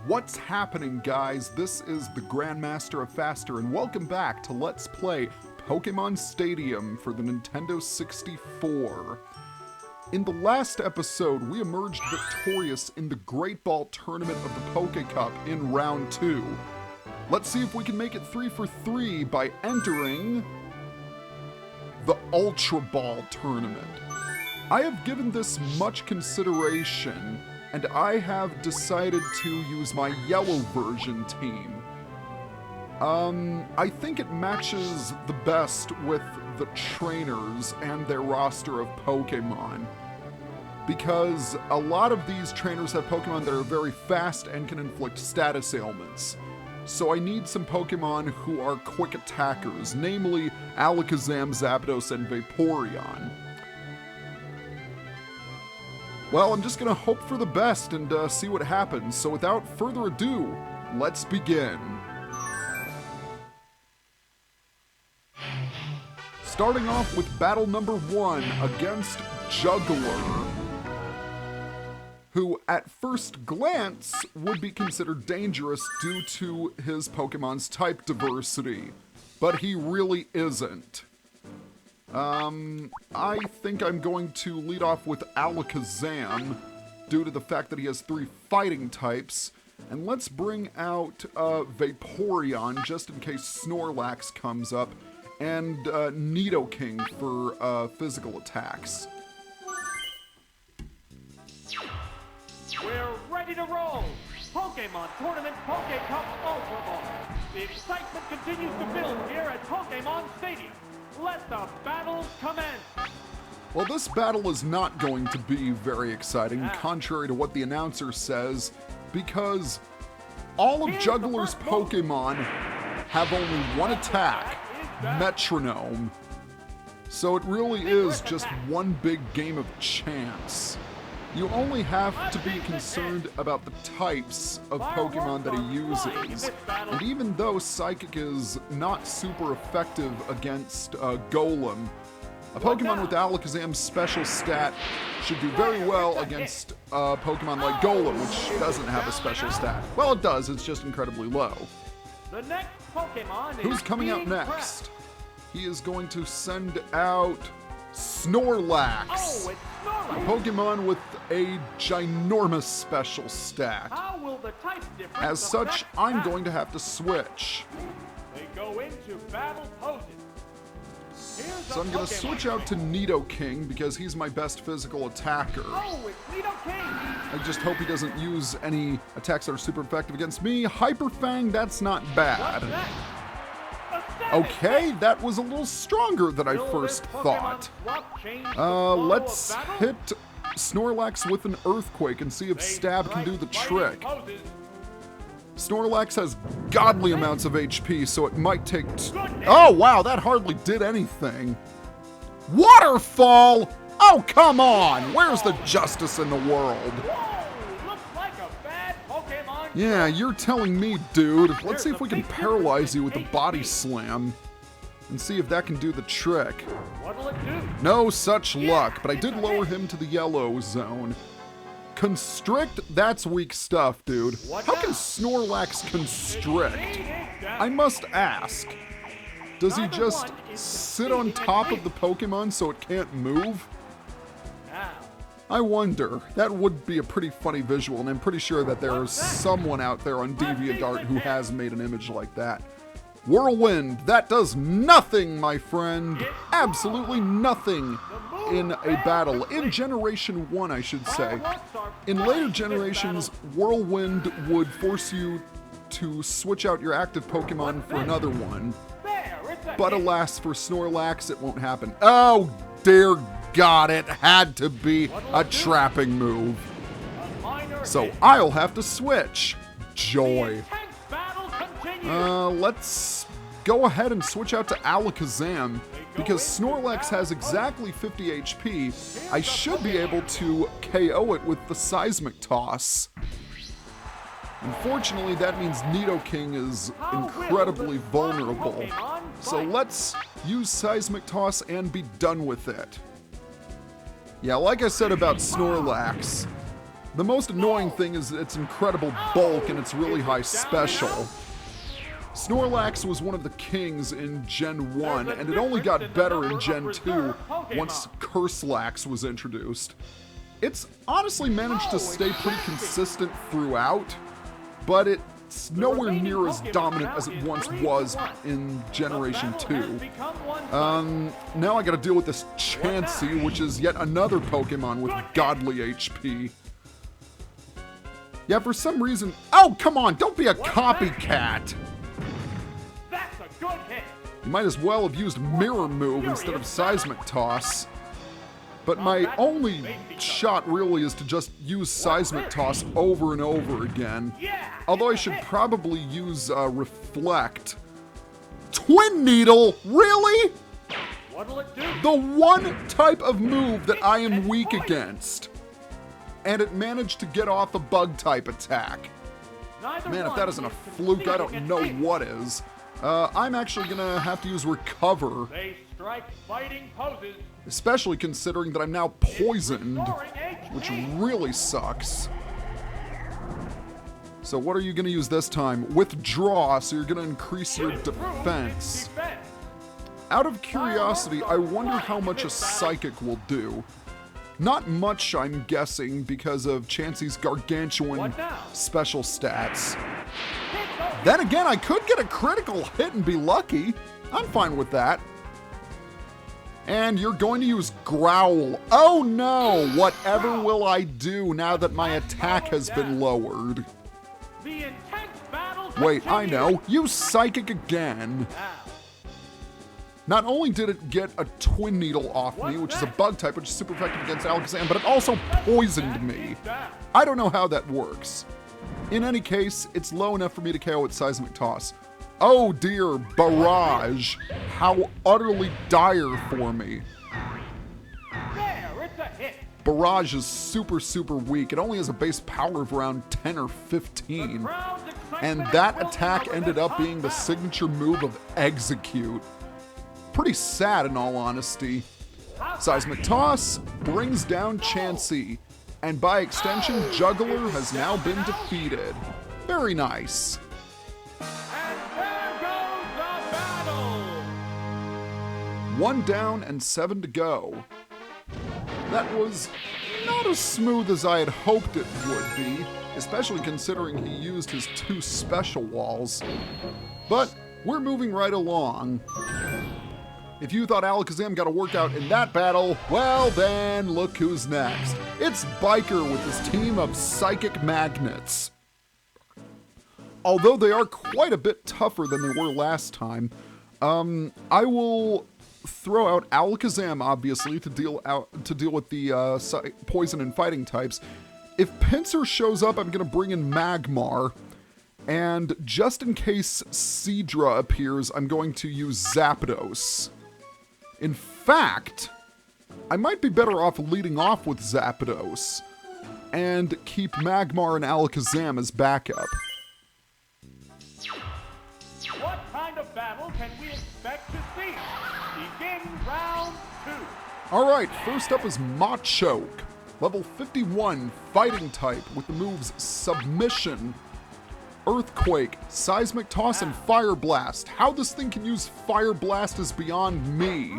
What's happening, guys? This is the Grandmaster of Faster, and welcome back to Let's Play Pokemon Stadium for the Nintendo 64. In the last episode, we emerged victorious in the Great Ball Tournament of the Poké Cup in Round 2. Let's see if we can make it 3 for 3 by entering the Ultra Ball Tournament. I have given this much consideration, and I have decided to use my yellow version team. I think it matches the best with the trainers and their roster of Pokemon, because a lot of these trainers have Pokemon that are very fast and can inflict status ailments. So I need some Pokemon who are quick attackers, namely Alakazam, Zapdos, and Vaporeon. Well, I'm just gonna hope for the best and see what happens. So without further ado, let's begin. Starting off with battle number 1 against Juggler, who at first glance would be considered dangerous due to his Pokemon's type diversity, but he really isn't. I think I'm going to lead off with Alakazam, due to the fact that he has 3 fighting types. And let's bring out Vaporeon, just in case Snorlax comes up, and Nidoking for physical attacks. We're ready to roll! Pokémon Tournament Poké Cup Ultra Ball. The excitement continues to build here at Pokémon Stadium. Let the battle commence! Well, this battle is not going to be very exciting, contrary to what the announcer says, because all of Juggler's Pokemon have only one attack, Metronome. So it really is just one big game of chance. You only have to be concerned about the types of Pokemon that he uses. And even though Psychic is not super effective against Golem, a Pokemon with Alakazam's special stat should do very well against a Pokemon like Golem, which doesn't have a special stat. Well, it does, it's just incredibly low. The next Pokemon Who's coming out next? He is going to send out Snorlax. Oh, it's Snorlax. A Pokemon with a ginormous special stat. How will the type difference As such, affect I'm battle? going to have to switch. They go into battle poses. Here's So I'm going to switch out to Nidoking because he's my best physical attacker. Oh, it's Nidoking! I just hope he doesn't use any attacks that are super effective against me. Hyper Fang, that's not bad. What's next? Okay, that was a little stronger than I first thought. Let's hit Snorlax with an Earthquake and see if Stab can do the trick. Snorlax has godly amounts of HP, so it might take... Oh, wow, that hardly did anything. Waterfall! Oh, come on! Where's the justice in the world? Yeah, you're telling me, dude. Let's see if we can paralyze you with a body slam and see if that can do the trick. What'll it do? No such luck, but I did lower him to the yellow zone. Constrict? That's weak stuff, dude. How can Snorlax constrict? I must ask. Does he just sit on top of the Pokemon so it can't move? I wonder. That would be a pretty funny visual, and I'm pretty sure that there is someone out there on DeviantArt who has made an image like that. Whirlwind, that does nothing, my friend. Absolutely nothing in a battle. In Generation 1, I should say. In later generations, Whirlwind would force you to switch out your active Pokemon for another one. But alas, for Snorlax, it won't happen. Oh, dear God, it had to be a trapping move. So I'll have to switch. Joy. Let's go ahead and switch out to Alakazam. Because Snorlax has exactly 50 HP, I should be able to KO it with the Seismic Toss. Unfortunately, that means Nidoking is incredibly vulnerable. So let's use Seismic Toss and be done with it. Yeah, like I said about Snorlax, The most annoying thing is its incredible bulk and its really high special. Snorlax was one of the kings in Gen 1, and it only got better in Gen 2 once Curselax was introduced. It's honestly managed to stay pretty consistent throughout, but it's nowhere near as dominant as it once was in Generation 2. Now I gotta deal with this Chansey, which is yet another Pokemon with godly HP. Yeah, for some reason... Oh, come on, don't be a copycat! That's a good hit. You might as well have used Mirror Move instead of Seismic Toss. But my only shot really is to just use Seismic Toss over and over again. Although I should probably use Reflect. Twin Needle? Really? What'll it do? The one type of move that I am weak against. And it managed to get off a Bug-type attack. Man, if that isn't a fluke, I don't know what is. I'm actually gonna have to use Recover. They strike fighting poses. Especially considering that I'm now poisoned, which really sucks. So what are you gonna use this time? Withdraw, so you're gonna increase your defense. Out of curiosity, I wonder how much a Psychic will do. Not much, I'm guessing, because of Chansey's gargantuan special stats. Then again, I could get a critical hit and be lucky. I'm fine with that. And you're going to use Growl. Oh no! Whatever will I do now that my attack has been lowered? Wait, I know. Use Psychic again. Not only did it get a Twin Needle off me, which is a bug type, which is super effective against Alakazam, but it also poisoned me. I don't know how that works. In any case, it's low enough for me to KO its Seismic Toss. Oh dear, Barrage. How utterly dire for me. Barrage is super, super weak. It only has a base power of around 10 or 15. And that attack ended up being the signature move of Execute. Pretty sad in all honesty. Seismic Toss brings down Chansey, and by extension, Juggler has now been defeated. Very nice. And there goes the battle. 1 down and 7 to go. That was not as smooth as I had hoped it would be, especially considering he used his 2 special walls. But we're moving right along. If you thought Alakazam got a workout in that battle, well then, look who's next. It's Biker with his team of Psychic Magnets. Although they are quite a bit tougher than they were last time, I will throw out Alakazam, obviously, to deal with the poison and fighting types. If Pinsir shows up, I'm going to bring in Magmar. And just in case Seadra appears, I'm going to use Zapdos. In fact, I might be better off leading off with Zapdos and keep Magmar and Alakazam as backup. What kind of battle can we expect to see? Begin round 2. Alright, first up is Machoke. Level 51, fighting type with the moves Submission, Earthquake, Seismic Toss, and Fire Blast. How this thing can use Fire Blast is beyond me.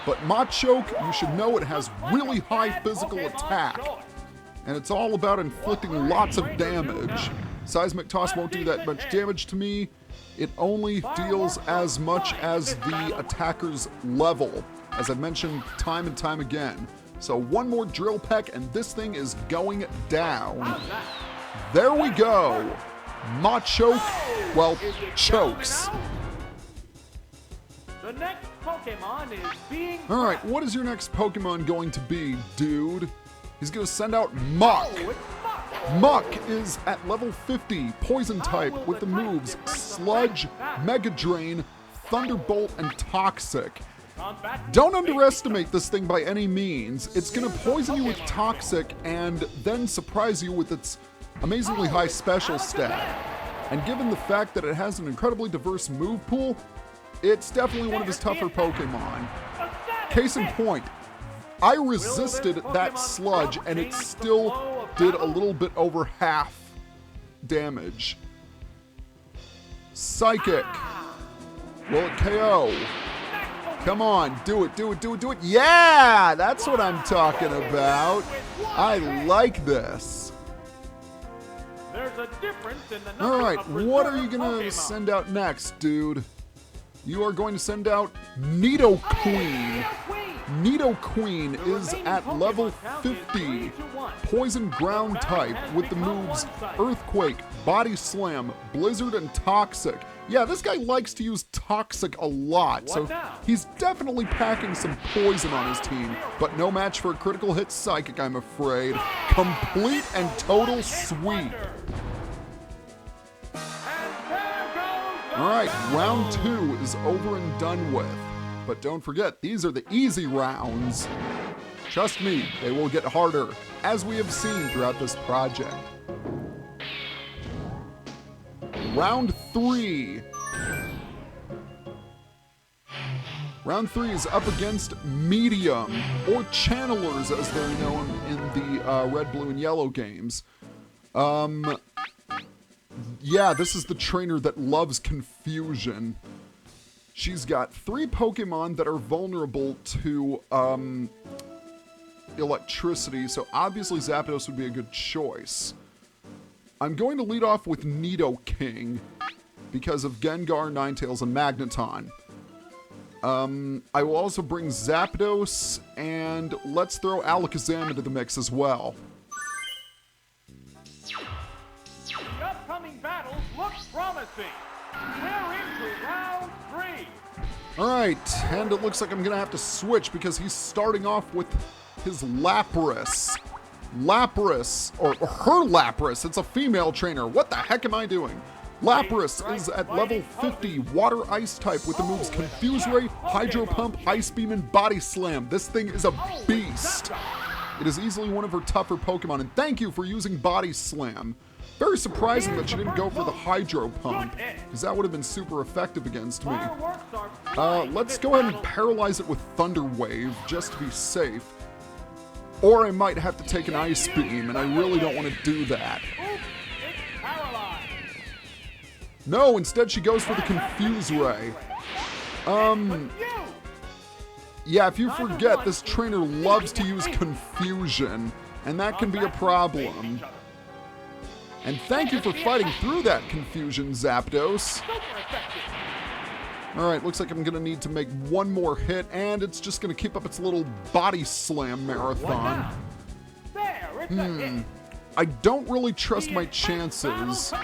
But Machoke, you should know it has really high physical attack. And it's all about inflicting lots of damage. Seismic Toss won't do that much damage to me. It only deals as much as the attacker's level, as I've mentioned time and time again. So one more Drill Peck and this thing is going down. There we go. Machoke, well, chokes. The next Pokemon is being... Alright, what is your next Pokemon going to be, dude? He's gonna send out Muck. Muck is at level 50, poison type with the moves Sludge, Mega Drain, Thunderbolt, and Toxic. Don't underestimate this thing by any means. It's gonna poison you with Toxic and then surprise you with its amazingly high special stat. And given the fact that it has an incredibly diverse move pool, it's definitely one of his tougher Pokemon. Case in point, I resisted that Sludge and it still did a little bit over half damage. Psychic. Will it KO? Come on, do it, do it, do it, do it. Yeah, that's what I'm talking about. I like this. There's a difference in the number All right, of what are you reserve gonna Pokémon. send out next, dude? You are going to send out Nidoqueen. Nidoqueen is at level 50, Poison Ground type with the moves Earthquake, Body Slam, Blizzard, and Toxic. Yeah, this guy likes to use Toxic a lot, so he's definitely packing some poison on his team, but no match for a critical hit Psychic, I'm afraid. Complete and total sweep. All right, round 2 is over and done with. But don't forget, these are the easy rounds. Trust me, they will get harder, as we have seen throughout this project. Round 3. Round 3 is up against Medium, or Channelers as they're known in the Red, Blue, and Yellow games. Yeah, this is the trainer that loves confusion. She's got 3 Pokemon that are vulnerable to electricity, so obviously Zapdos would be a good choice. I'm going to lead off with Nidoking because of Gengar, Ninetales, and Magneton. I will also bring Zapdos, and let's throw Alakazam into the mix as well. The upcoming battles look promising. We're into round 3. All right, and it looks like I'm gonna have to switch because he's starting off with his Lapras. Lapras, or her Lapras, it's a female trainer. What the heck am I doing? Lapras is at level 50, Water Ice type with the moves Confuse Ray, Hydro Pump, Ice Beam, and Body Slam. This thing is a beast. It is easily one of her tougher Pokemon, and thank you for using Body Slam. Very surprising that she didn't go for the Hydro Pump, because that would have been super effective against me. Let's go ahead and paralyze it with Thunder Wave, just to be safe. Or I might have to take an Ice Beam, and I really don't want to do that. No, instead she goes for the Confuse Ray. Yeah, if you forget, this trainer loves to use Confusion, and that can be a problem. And thank you for fighting through that confusion, Zapdos. Alright, looks like I'm gonna need to make one more hit, and it's just gonna keep up its little Body Slam marathon. I don't really trust my chances,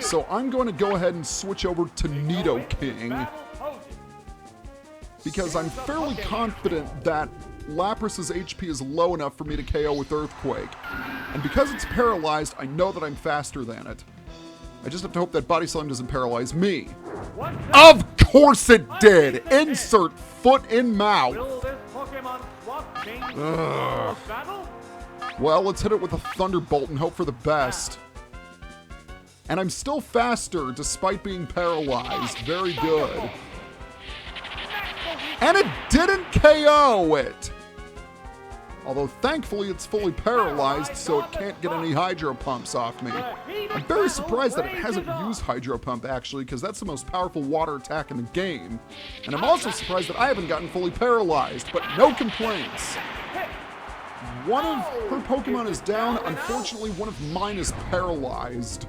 so I'm going to go ahead and switch over to Nidoking, because I'm fairly confident that Lapras's HP is low enough for me to KO with Earthquake. And because it's paralyzed, I know that I'm faster than it. I just have to hope that Body Slam doesn't paralyze me. Of course it did! Insert foot in mouth. Ugh. Well, let's hit it with a Thunderbolt and hope for the best. And I'm still faster despite being paralyzed. Very good. And it didn't KO it! Although thankfully it's fully paralyzed, so it can't get any Hydro Pumps off me. I'm very surprised that it hasn't used Hydro Pump actually, because that's the most powerful water attack in the game. And I'm also surprised that I haven't gotten fully paralyzed, but no complaints. One of her Pokemon is down, unfortunately one of mine is paralyzed.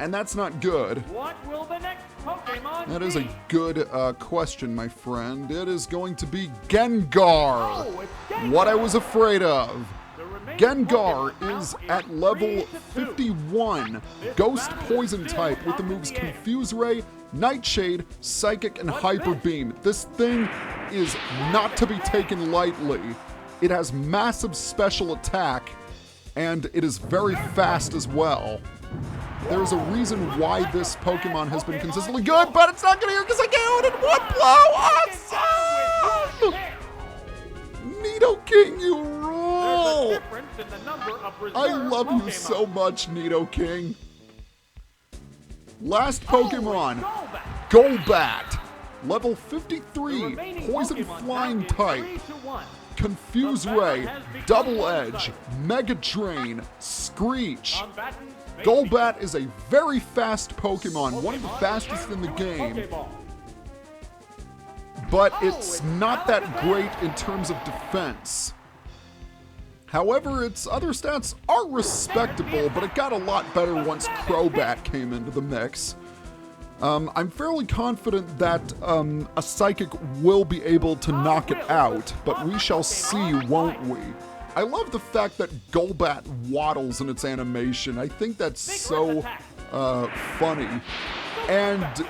And that's not good. What will the next Pokemon That is a good question, my friend. It is going to be Gengar. What I was afraid of. Gengar is at level 51, Ghost Poison type with the moves Confuse Ray, Nightshade, Psychic, and Hyper Beam. This thing is not to be taken lightly. It has massive special attack, and it is very fast as well. There's a reason why this Pokemon has been consistently good, but it's not gonna here because I KO'd it in one blow! Awesome! Nidoking, you rule! I love you so much, Nidoking. Last Pokemon, Golbat. Level 53, Poison Flying type. Confuse Ray, Double Edge, Mega Drain, Screech. Golbat is a very fast Pokemon, one of the fastest in the game. But it's not that great in terms of defense. However, its other stats are respectable, but it got a lot better once Crobat came into the mix. I'm fairly confident that a Psychic will be able to knock it out, but we shall see, won't we? I love the fact that Golbat waddles in its animation. I think that's so funny. And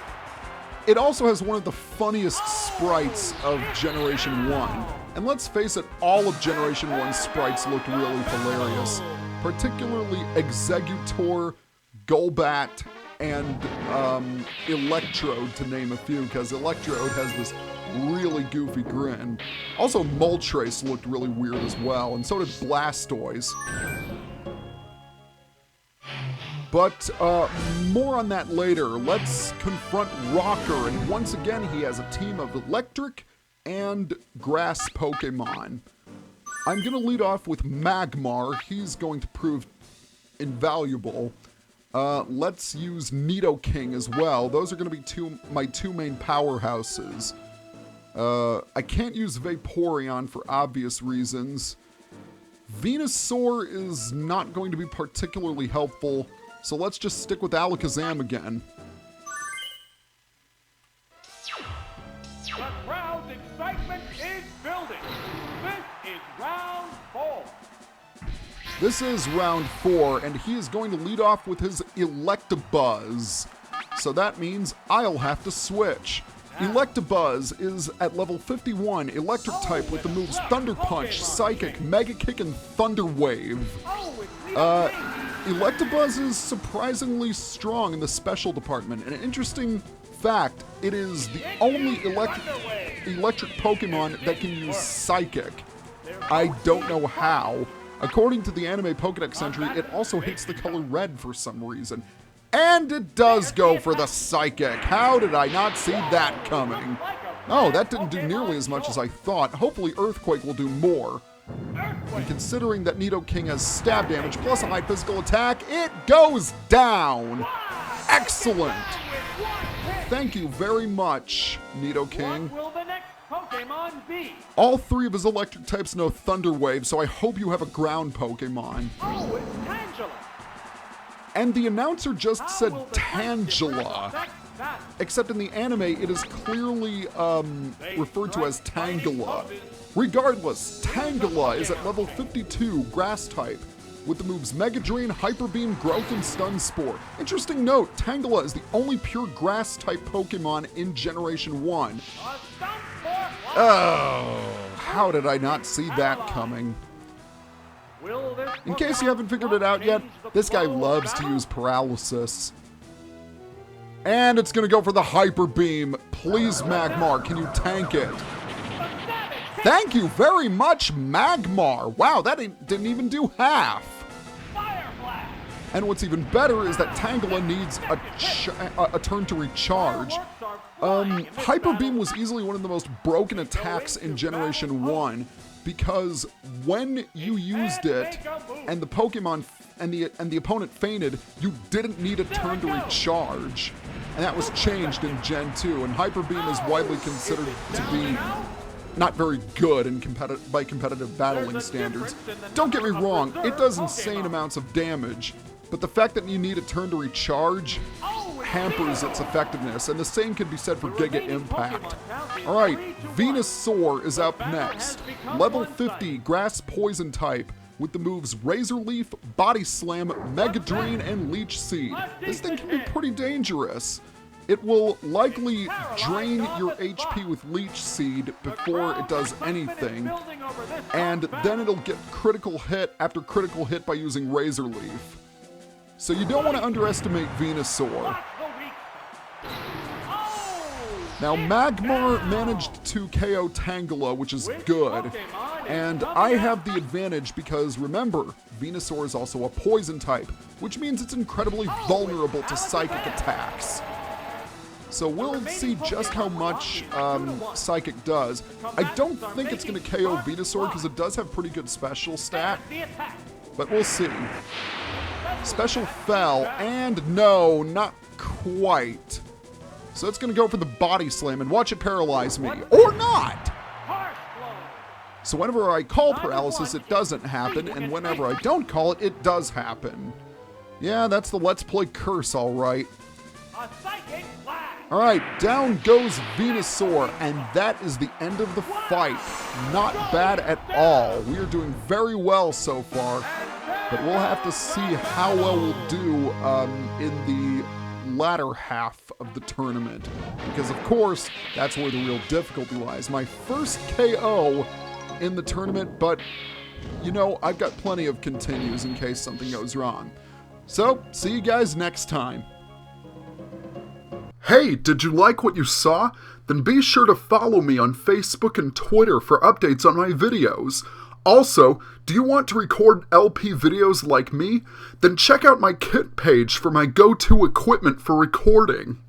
it also has one of the funniest sprites of Generation 1. And let's face it, all of Generation 1's sprites looked really hilarious. Particularly Exeggutor, Golbat, and Electrode, to name a few, because Electrode has this really goofy grin. Also, Moltres looked really weird as well, and so did Blastoise. But more on that later. Let's confront Rocker, and once again he has a team of electric and grass Pokemon. I'm going to lead off with Magmar. He's going to prove invaluable. Let's use Nidoking as well. Those are going to be my two main powerhouses. I can't use Vaporeon for obvious reasons. Venusaur is not going to be particularly helpful, so let's just stick with Alakazam again. The crowd's excitement is building. This is round 4. This is round 4, and he is going to lead off with his Electabuzz. So that means I'll have to switch. Electabuzz is at level 51, electric type with the moves Thunder Punch, Psychic, Mega Kick, and Thunder Wave. Electabuzz is surprisingly strong in the special department. An interesting fact, it is the only electric Pokemon that can use Psychic. I don't know how. According to the anime Pokédex entry, it also hits the color red for some reason. And it does go for the Psychic. How did I not see that coming? Oh, that didn't do nearly as much as I thought. Hopefully Earthquake will do more. And considering that Nidoking has stab damage plus a high physical attack, it goes down! Excellent! Thank you very much, Nidoking. What will the next Pokemon be? All three of his electric types know Thunder Wave, so I hope you have a ground Pokemon. Oh, it's Tangela. And the announcer just said Tangela. Except in the anime, it is clearly referred to as Tangela. Regardless, Tangela is at level 52, Grass type, with the moves Mega Drain, Hyper Beam, Growth, and Stun Spore. Interesting note, Tangela is the only pure Grass type Pokemon in Generation 1. Oh, how did I not see that coming? In case you haven't figured it out yet, this guy loves to use paralysis. And it's gonna go for the Hyper Beam. Please, Magmar, can you tank it? Thank you very much, Magmar. Wow, that didn't even do half. And what's even better is that Tangela needs a turn to recharge. Hyper Beam was easily one of the most broken attacks in Generation 1 because when you used it and the Pokemon and the opponent fainted, you didn't need a turn to recharge. And that was changed in Gen 2, and Hyper Beam is widely considered to be not very good in by competitive battling standards. Don't get me wrong, it does insane amounts of damage, but the fact that you need a turn to recharge hampers its effectiveness, and the same can be said for Giga Impact. Alright, Venusaur is up next. Level 50, Grass Poison type, with the moves Razor Leaf, Body Slam, Mega Drain, and Leech Seed. This thing can be pretty dangerous. It will likely drain your HP with Leech Seed before it does anything, and then it'll get critical hit after critical hit by using Razor Leaf. So you don't want to underestimate Venusaur. Now Magmar managed to KO Tangela, which is good, and I have the advantage because remember, Venusaur is also a poison type, which means it's incredibly vulnerable to psychic attacks. So we'll see just how much Psychic does. I don't think it's going to KO Venusaur because it does have pretty good special stat. But we'll see. Special fell, and no, not quite. So it's going to go for the Body Slam and watch it paralyze me. Or not! So whenever I call paralysis, it doesn't happen, and whenever I don't call it, it does happen. Yeah, that's the Let's Play curse, alright. Alright, down goes Venusaur, and that is the end of the fight. Not bad at all. We are doing very well so far, but we'll have to see how well we'll do in the latter half of the tournament. Because, of course, that's where the real difficulty lies. My first KO in the tournament, but, you know, I've got plenty of continues in case something goes wrong. So, see you guys next time. Hey, did you like what you saw? Then be sure to follow me on Facebook and Twitter for updates on my videos. Also, do you want to record LP videos like me? Then check out my kit page for my go-to equipment for recording.